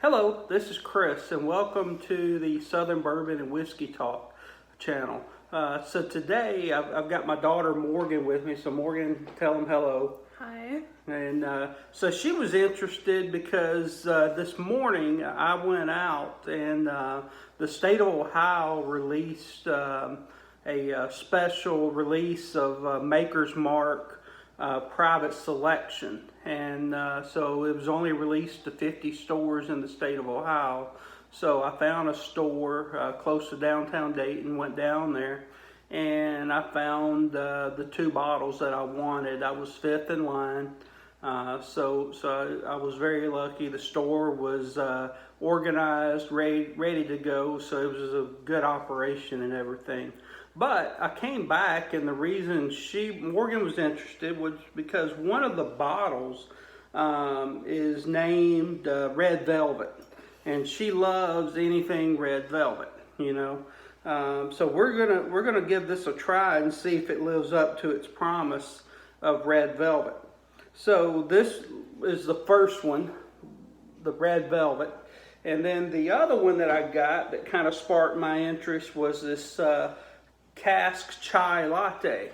Hello, this is Chris, and welcome to the Southern Bourbon and Whiskey Talk channel. So today I've got my daughter Morgan with me. So Morgan, tell them hello. Hi. And so she was interested because this morning I went out and the state of Ohio released a special release of Maker's Mark private selection, and so it was only released to 50 stores in the state of Ohio. So I found a store close to downtown Dayton, went down there, and I found the two bottles that I wanted. I was fifth in line, so I was very lucky. The store was organized, ready to go, so it was a good operation and everything. But I came back, and the reason Morgan was interested was because one of the bottles is named Red Velvet, and she loves anything red velvet, you know. So we're gonna give this a try and see if it lives up to its promise of red velvet. So this is the first one, the red velvet, and then the other one that I got that kind of sparked my interest was this cask chai latte.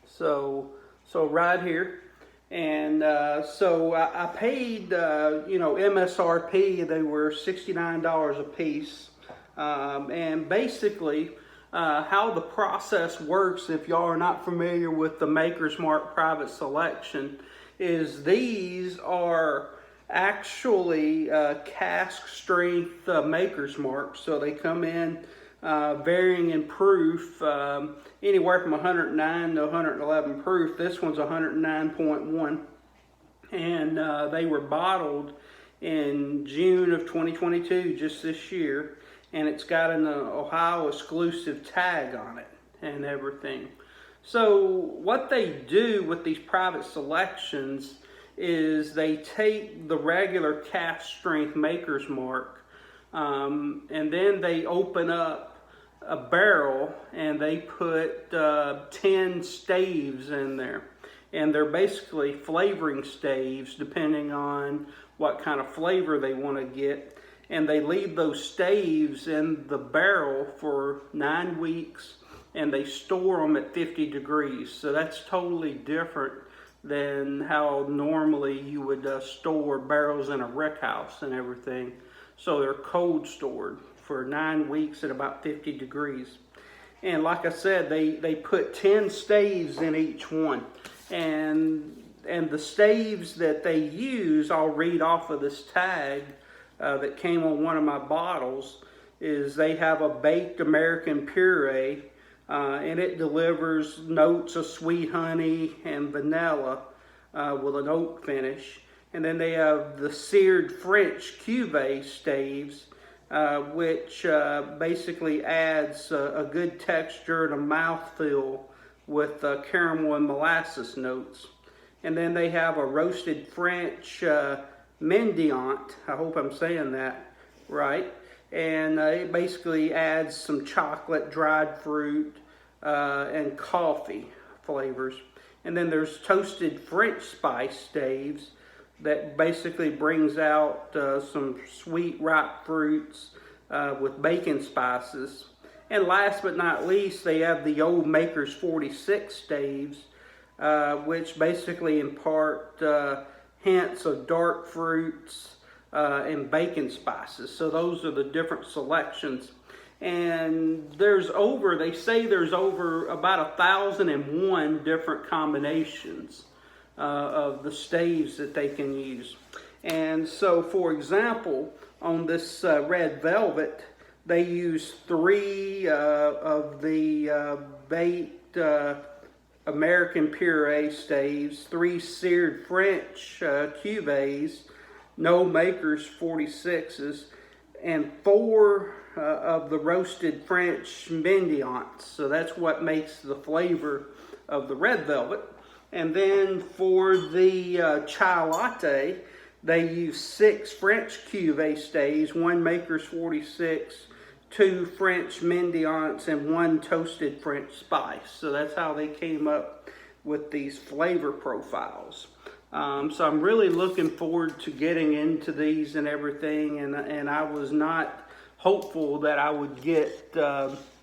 So right here, and so I paid MSRP. They were $69 a piece, and basically how the process works, if y'all are not familiar with the Maker's Mark private selection, is these are actually cask strength Maker's Mark. So they come in varying in proof, anywhere from 109 to 111 proof. This one's 109.1, and they were bottled in June of 2022, just this year, and it's got an Ohio exclusive tag on it and everything. So what they do with these private selections is they take the regular cask strength Maker's Mark, and then they open up a barrel and they put 10 staves in there, and they're basically flavoring staves depending on what kind of flavor they want to get, and they leave those staves in the barrel for 9 weeks, and they store them at 50 degrees. So that's totally different than how normally you would store barrels in a rick house and everything. So they're cold stored for 9 weeks at about 50 degrees. And like I said, they put 10 staves in each one. And the staves that they use, I'll read off of this tag that came on one of my bottles, is they have a baked American puree, and it delivers notes of sweet honey and vanilla with an oak finish. And then they have the Seared French Cuvée staves, which basically adds a good texture and a mouthfeel with caramel and molasses notes. And then they have a roasted French Mendiant, I hope I'm saying that right, and it basically adds some chocolate, dried fruit, and coffee flavors. And then there's toasted French spice staves that basically brings out some sweet ripe fruits with bacon spices. And last but not least, they have the old Maker's 46 staves, which basically impart hints of dark fruits and bacon spices. So those are the different selections. And they say there's over about 1,001 different combinations of the staves that they can use. And so, for example, on this red velvet, they use 3 of the baked American puree staves, 3 Seared French Cuvées, no Maker's 46s, and 4 of the roasted French Mendiants. So that's what makes the flavor of the red velvet. And then for the chai latte, they use 6 French Cuvée staves, 1 Maker's 46, 2 French Mendiants, and 1 toasted French spice. So that's how they came up with these flavor profiles. So I'm really looking forward to getting into these and everything, and I was not hopeful that I would get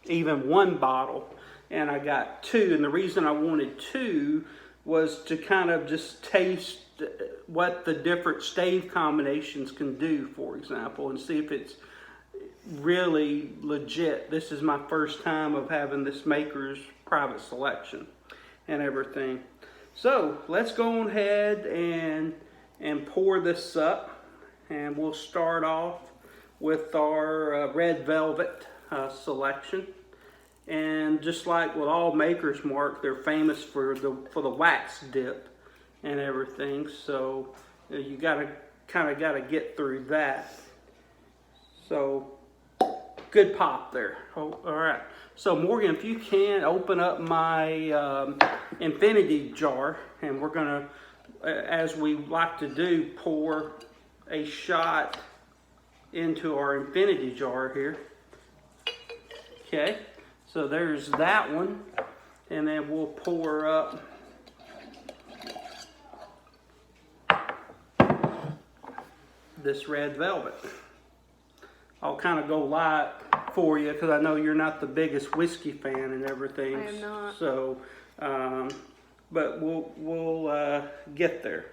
even one bottle, and I got two. And the reason I wanted two was to kind of just taste what the different stave combinations can do, for example, and see if it's really legit. This is my first time of having this Maker's private selection and everything. So let's go ahead and pour this up, and we'll start off with our red velvet selection. And just like with all Maker's Mark, they're famous for the wax dip and everything. So you gotta gotta get through that. So good pop there. Oh, all right. So Morgan, if you can open up my infinity jar, and we're gonna, as we like to do, pour a shot into our infinity jar here. Okay. So there's that one, and then we'll pour up this red velvet. I'll kind of go light for you because I know you're not the biggest whiskey fan and everything. I am not. So, but we'll get there.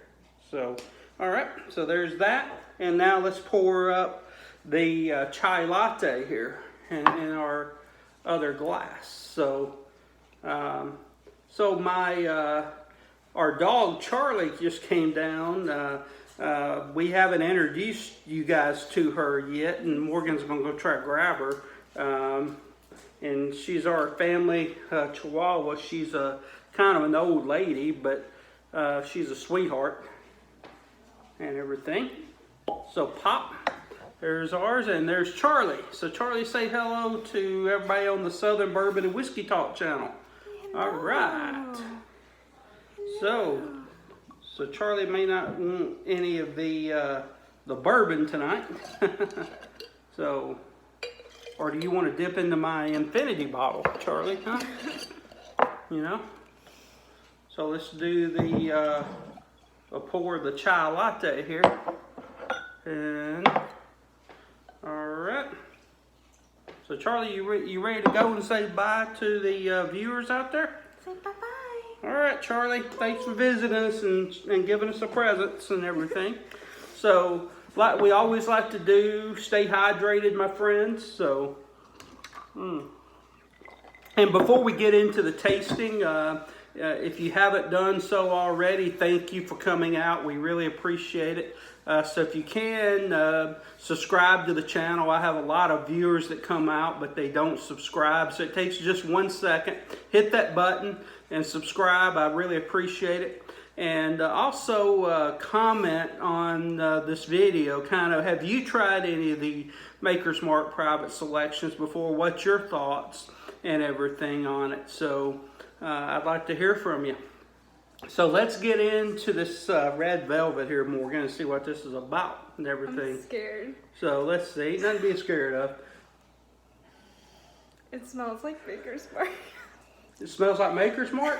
So, all right. So there's that, and now let's pour up the chai latte here in our other glass. So, my our dog Charlie just came down. We haven't introduced you guys to her yet, and Morgan's gonna go try to grab her. And she's our family Chihuahua. She's a kind of an old lady, but she's a sweetheart and everything. So pop. There's ours, and there's Charlie. So Charlie, say hello to everybody on the Southern Bourbon and Whiskey Talk channel. Hello. All right. So Charlie may not want any of the bourbon tonight. So, or do you want to dip into my infinity bottle, Charlie? Huh? You know. So let's do the pour the chai latte here, and. Alright. So Charlie, you ready to go and say bye to the viewers out there? Say bye-bye. Alright, Charlie. Thanks for visiting us and giving us the presents and everything. So, like we always like to do, stay hydrated, my friends. So, and before we get into the tasting, if you haven't done so already, thank you for coming out. We really appreciate it. So if you can, subscribe to the channel. I have a lot of viewers that come out, but they don't subscribe. So it takes just 1 second. Hit that button and subscribe. I really appreciate it. And also comment on this video. Kind of, have you tried any of the Maker's Mark private selections before? What's your thoughts and everything on it? So I'd like to hear from you. So let's get into this red velvet here, Morgan, and see what this is about and everything. I'm scared. So let's see. Nothing to be scared of. It smells like Maker's Mark. It smells like Maker's Mark?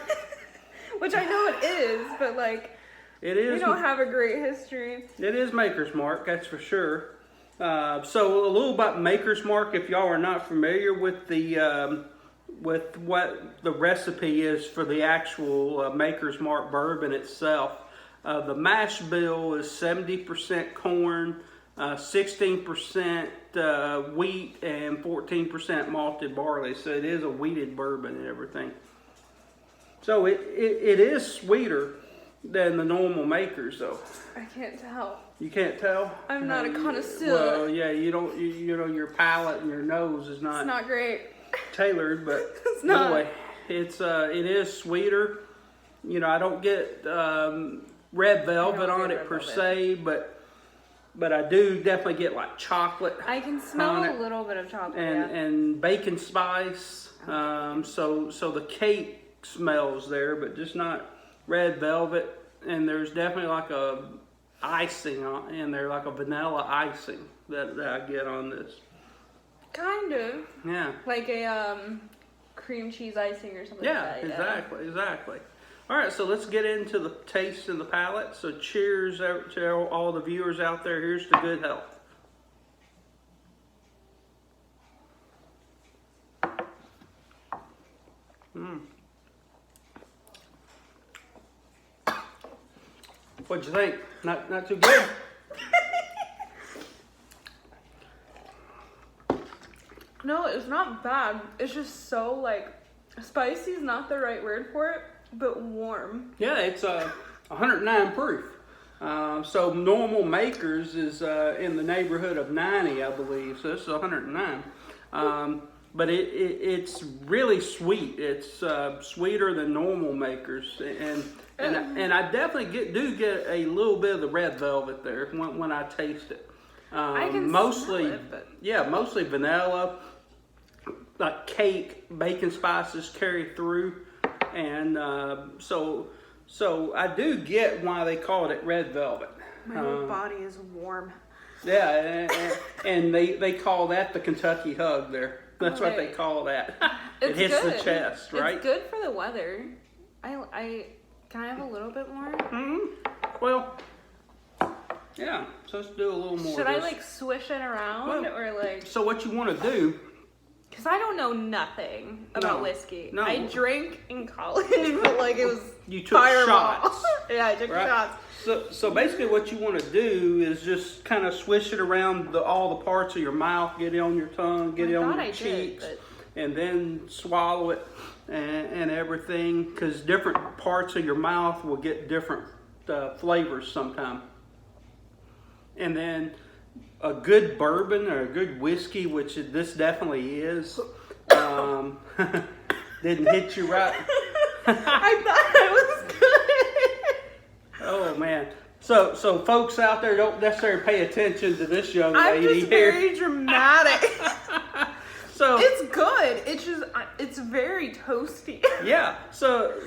Which I know it is, but like, it is. We don't have a great history. It is Maker's Mark, that's for sure. So a little about Maker's Mark, if y'all are not familiar with the with what the recipe is for the actual Maker's Mark bourbon itself. The mash bill is 70% corn, 16% wheat, and 14% malted barley. So it is a wheated bourbon and everything. So it is sweeter than the normal Maker's, though. I can't tell. You can't tell? I'm not a connoisseur. Well, yeah, you don't. You know, your palate and your nose is not. It's not great. Tailored, but it's not. Anyway, it is sweeter. You know, I don't get red velvet on it per se, but I do definitely get like chocolate. I can smell a little bit of chocolate. And bacon spice. So the cake smells there, but just not red velvet. And there's definitely like a icing in there, like a vanilla icing that I get on this. Kind of. Yeah. Like a cream cheese icing or something like that. Yeah, exactly. All right, so let's get into the taste and the palate. So cheers to all the viewers out there. Here's to good health. What'd you think? Not too good? No, it's not bad. It's just so like spicy is not the right word for it, but warm. Yeah, it's 109 proof. So normal makers is in the neighborhood of 90, I believe. So this is 109. But it's really sweet. It's sweeter than normal makers, and I definitely do get a little bit of the red velvet there when I taste it. I can mostly, smell it, but... yeah, mostly vanilla, like cake, baking spices carry through, and so I do get why they call it red velvet. My whole body is warm. Yeah, and they call that the Kentucky hug there. That's what they call that. It hits good. the chest, right? It's good for the weather. I can I have a little bit more? Well, yeah. So let's do a little more. Should I like swish it around or like? So what you want to do? Because I don't know nothing about whiskey. No. I drank in college, but like it was You took fireball. shots. Yeah, I took shots. So basically what you want to do is just kind of swish it around all the parts of your mouth, get it on your tongue, get it on your cheeks, and then swallow it and everything, because different parts of your mouth will get different flavors sometime. And then a good bourbon or a good whiskey, which this definitely is, didn't hit you right. I thought I was good. Oh man! So folks out there don't necessarily pay attention to this young lady I'm just here. very dramatic. So it's good. It's very toasty. yeah. So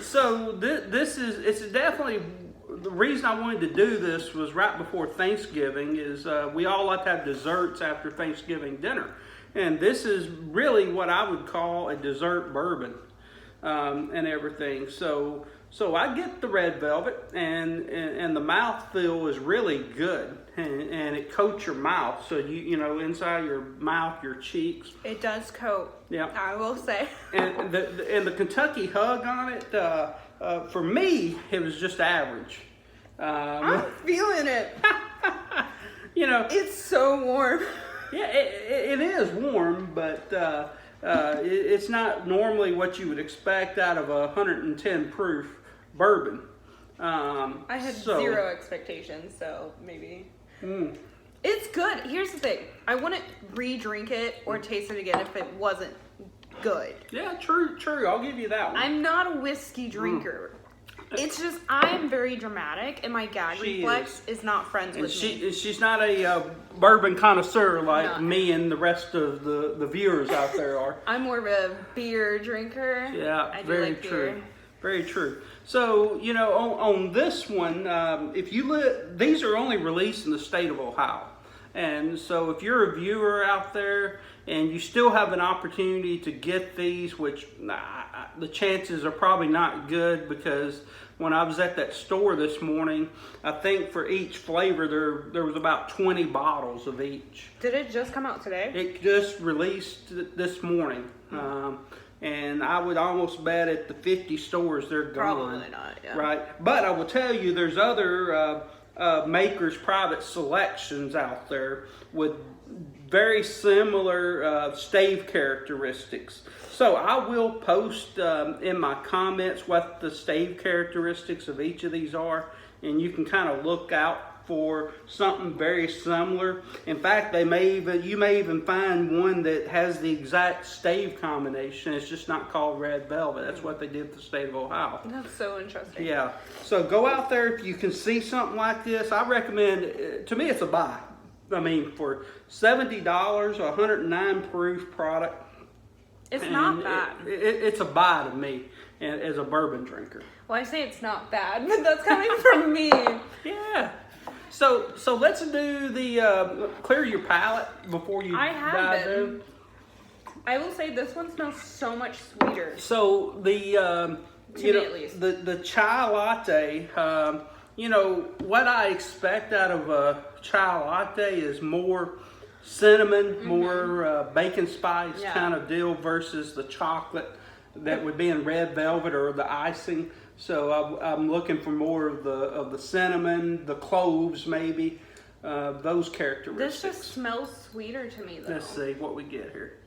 it's definitely the reason I wanted to do this was right before Thanksgiving. Is we all like to have desserts after Thanksgiving dinner, and this is really what I would call a dessert bourbon, and everything. So I get the red velvet, and the mouthfeel is really good, and it coats your mouth. So you know inside your mouth, your cheeks. It does coat. Yeah, I will say. and the Kentucky hug on it, for me, it was just average. I'm feeling it. You know, It's so warm. yeah, it is warm, but it's not normally what you would expect out of a 110 proof bourbon. I had zero expectations, so maybe. It's good. Here's the thing. I wouldn't re-drink it or taste it again if it wasn't good. Yeah, true. I'll give you that one. I'm not a whiskey drinker. It's just I'm very dramatic, and my gag reflex is not friends with me. She's not a bourbon connoisseur like me and the rest of the viewers out there are. I'm more of a beer drinker. Yeah, I do very like true. beer. Very true. So, you know, on this one, these are only released in the state of Ohio. And so if you're a viewer out there and you still have an opportunity to get these, which the chances are probably not good, because when I was at that store this morning, I think for each flavor there was about 20 bottles of each. Did it just come out today? It just released this morning. And I would almost bet at the 50 stores they're gone. Probably not, yeah. Right. But I will tell you, there's other makers' private selections out there with very similar stave characteristics. So I will post in my comments what the stave characteristics of each of these are, and you can kind of look out for something very similar. In fact, you may even find one that has the exact stave combination. It's just not called red velvet. That's what they did with the state of Ohio. That's so interesting. Yeah. So go out there if you can see something like this. I recommend. To me, it's a buy. I mean, for $70, 109 proof product. It's not bad. It's a buy to me as a bourbon drinker. Well, I say it's not bad, but that's coming from me. Yeah. So let's do the clear your palate before you dive in. I will say this one smells so much sweeter. So the To me, at least. The chai latte, what I expect out of a chai latte is more cinnamon, more bacon spice kind of deal versus the chocolate that would be in red velvet or the icing. So I'm looking for more of the cinnamon, the cloves maybe, those characteristics. This just smells sweeter to me though. Let's see what we get here.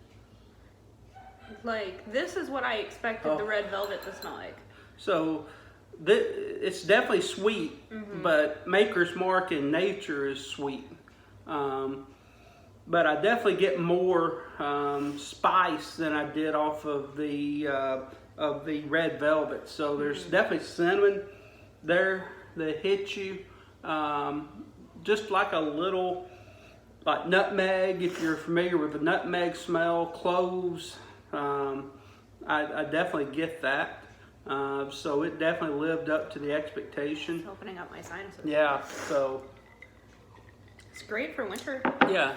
Like, this is what I expected the red velvet to smell like. So it's definitely sweet, but Maker's Mark in nature is sweet. But I definitely get more spice than I did off of the red velvet. So there's definitely cinnamon there that hits you, just like a little, like nutmeg, if you're familiar with the nutmeg smell, cloves. I definitely get that. So it definitely lived up to the expectation. It's opening up my sinuses. Yeah, so. It's great for winter. Yeah.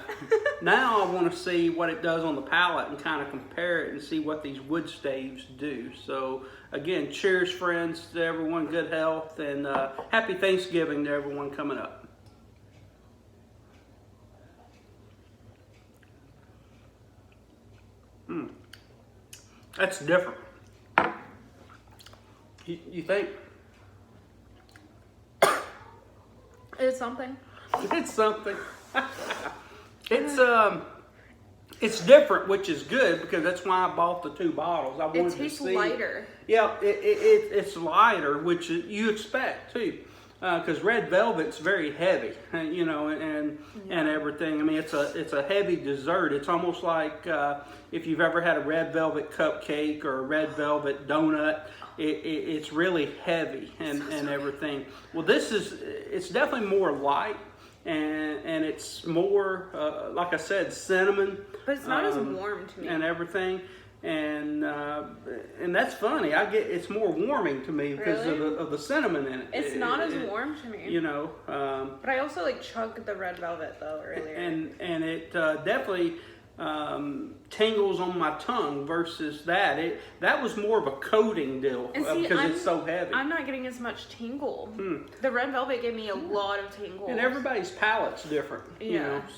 Now I want to see what it does on the palate and kind of compare it and see what these wood staves do. So again, cheers friends to everyone, good health, and happy Thanksgiving to everyone coming up. That's different. You think? It's something. It's something. It's different, which is good because that's why I bought the 2 bottles. I wanted It tastes to see. lighter. Yeah, it's lighter, which you expect too, because red velvet's very heavy, and everything. I mean, it's a heavy dessert. It's almost like if you've ever had a red velvet cupcake or a red velvet donut. It's really heavy and everything. Well, it's definitely more light. And it's more, like I said, cinnamon. But it's not as warm to me. And everything. And that's funny. It's more warming to me because of the cinnamon in it. It's not as warm to me. But I also chug the red velvet though earlier. And it definitely tingles on my tongue versus that. That was more of a coating deal because it's so heavy. I'm not getting as much tingle. The red velvet gave me a lot of tingle. And everybody's palate's different,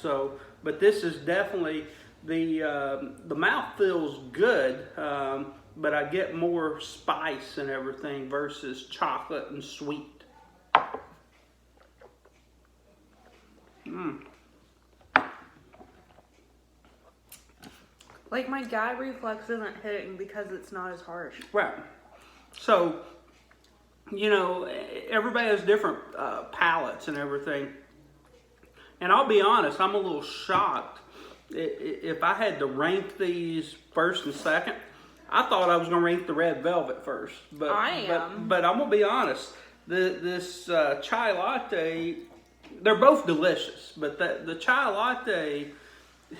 So, but this is definitely the mouth feels good, but I get more spice and everything versus chocolate and sweet. Like, my gag reflex isn't hitting because it's not as harsh. Right. So, everybody has different palates and everything. And I'll be honest, I'm a little shocked. If I had to rank these first and second, I thought I was going to rank the red velvet first. But I am. But I'm going to be honest. This chai latte, they're both delicious. But the chai latte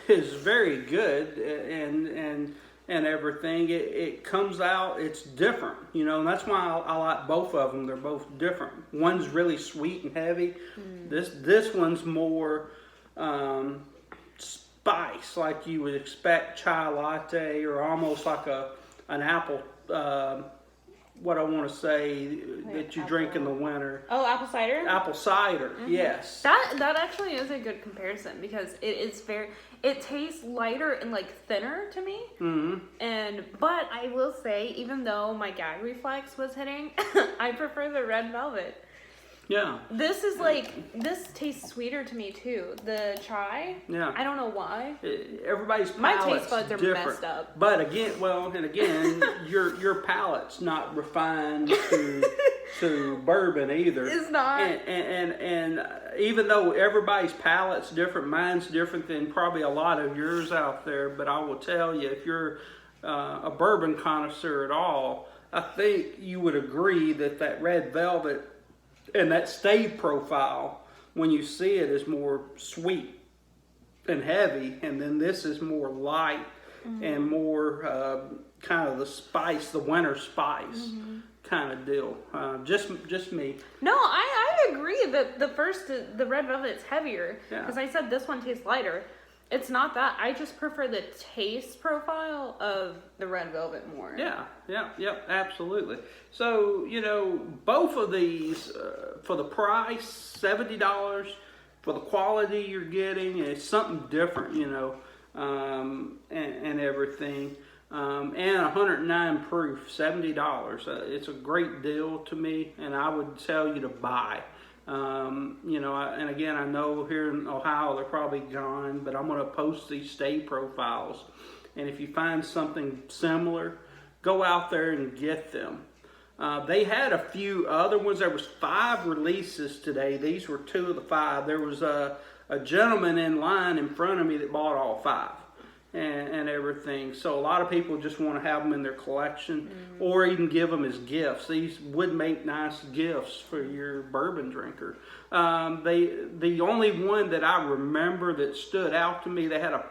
is very good and everything. It comes out, it's different, and that's why I like both of them. They're both different. One's really sweet and heavy. This one's more spice, like you would expect chai latte, or almost like an apple. What I want to say that you drink in the winter. Oh, apple cider? Apple cider, yes. That actually is a good comparison because it tastes lighter and thinner to me. But I will say, even though my gag reflex was hitting, I prefer the red velvet. Yeah. This is this tastes sweeter to me too. The chai. Yeah. I don't know why. Everybody's palate's my taste buds are different. Messed up. But again, your palate's not refined to bourbon either. It's not. And even though everybody's palate's different, mine's different than probably a lot of yours out there. But I will tell you, if you're a bourbon connoisseur at all, I think you would agree that red velvet and that Stave profile, when you see it, is more sweet and heavy, and then this is more light and more kind of the spice, the winter spice kind of deal. Just me. No, I agree that the red velvet is heavier because I said this one tastes lighter. It's not that. I just prefer the taste profile of the red velvet more. Yep, absolutely. So, both of these, for the price, $70, for the quality you're getting, it's something different, and everything. And 109 proof, $70. It's a great deal to me, and I would tell you to buy. And again, I know here in Ohio they're probably gone, but I'm going to post these Stave profiles. And if you find something similar, go out there and get them. They had a few other ones. There was 5 releases today. These were 2 of the 5. There was a gentleman in line in front of me that bought all 5. And everything. So a lot of people just want to have them in their collection or even give them as gifts. These would make nice gifts for your bourbon drinker. The only one that I remember that stood out to me, they had a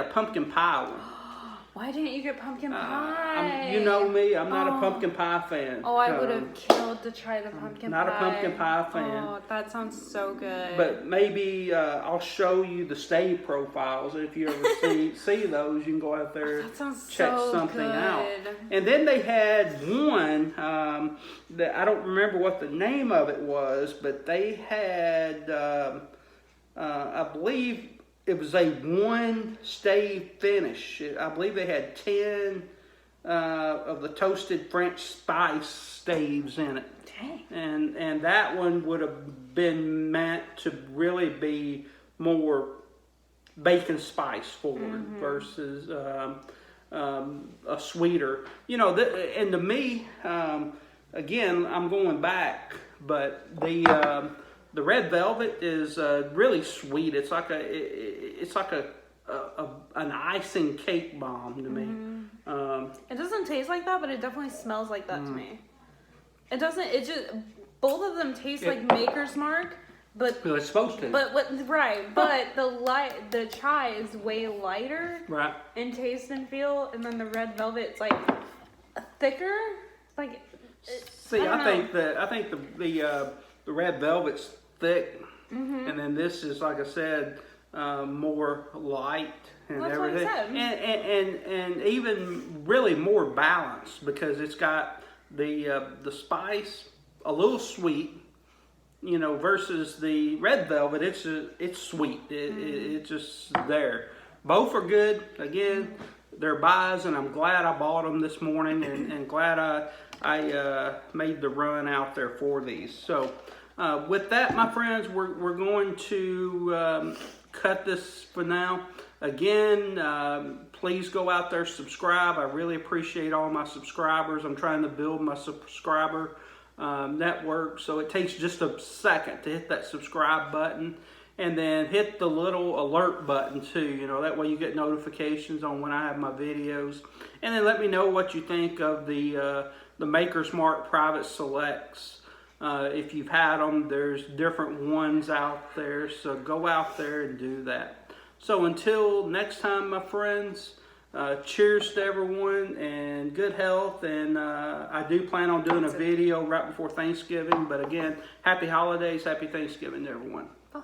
pumpkin pie one. Why didn't you get pumpkin pie? You know me, I'm not a pumpkin pie fan. Oh, I would have killed to try the pumpkin pie. Not a pumpkin pie fan. Oh, that sounds so good. But maybe I'll show you the Stave profiles. If you ever see those, you can go out there and check something out. And then they had one that I don't remember what the name of it was, but they had, I believe, it was a 1 Stave finish. I believe they had 10 of the toasted French spice staves in it. Dang. And that one would have been meant to really be more bacon spice forward versus a sweeter. And to me, again, I'm going back, but the red velvet is really sweet. It's like an icing cake bomb to me. It doesn't taste like that, but it definitely smells like that to me. It doesn't. It just both of them taste like Maker's Mark, but it's supposed to. But the chai is way lighter in taste and feel, and then the red velvet's like thicker. Like I think the red velvet's thick, and then this is, like I said, more light and everything, and even really more balanced because it's got the spice a little sweet, versus the red velvet. It's sweet. It's just there. Both are good. Again, they're buys, and I'm glad I bought them this morning, and glad I made the run out there for these. So. With that, my friends, we're going to cut this for now. Again, please go out there, subscribe. I really appreciate all my subscribers. I'm trying to build my subscriber network, so it takes just a second to hit that subscribe button, and then hit the little alert button too. That way you get notifications on when I have my videos, and then let me know what you think of the Maker's Mark Private Selects. If you've had them, there's different ones out there, so go out there and do that. So until next time, my friends, cheers to everyone and good health. And I do plan on doing a video right before Thanksgiving, but again, happy holidays, happy Thanksgiving to everyone. Bye.